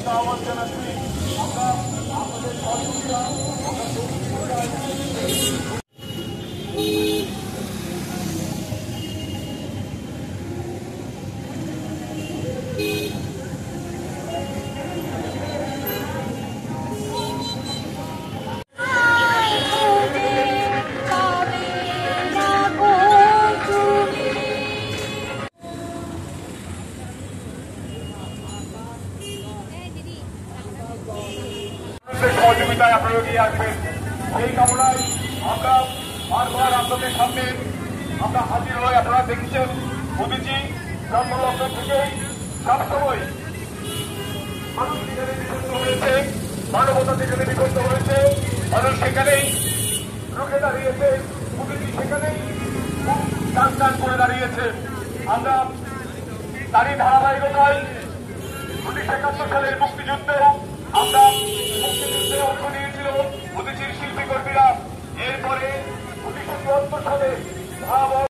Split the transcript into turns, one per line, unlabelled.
একটা আহ্বান জানাচ্ছি, আমরা আপনাদের সহযোগিতা সহযোগিতায় আপনারা এগিয়ে আসবেন, সেই কামনায় আমরা বারবার আপনাদের সামনে আমরা হাজির হয়ে আপনারা দেখেছেন মোদীজি জন্মলগ্ন থেকে সবসময় মানুষ যেখানে বিপন্ন হয়েছে, মানবতা যেখানে বিপন্ন হয়েছে, মানুষ সেখানেই রুখে দাঁড়িয়েছে, মোদীজি সেখানেই টান টান করে দাঁড়িয়েছে। আমরা তারই ধারাবাহিকতায় 1971 সালের মুক্তিযুদ্ধে আমরা মুক্তিযুদ্ধে অংশ নিয়েছিল মোদীজির শিল্পী কর্মীরা। এরপরে 1974 সালে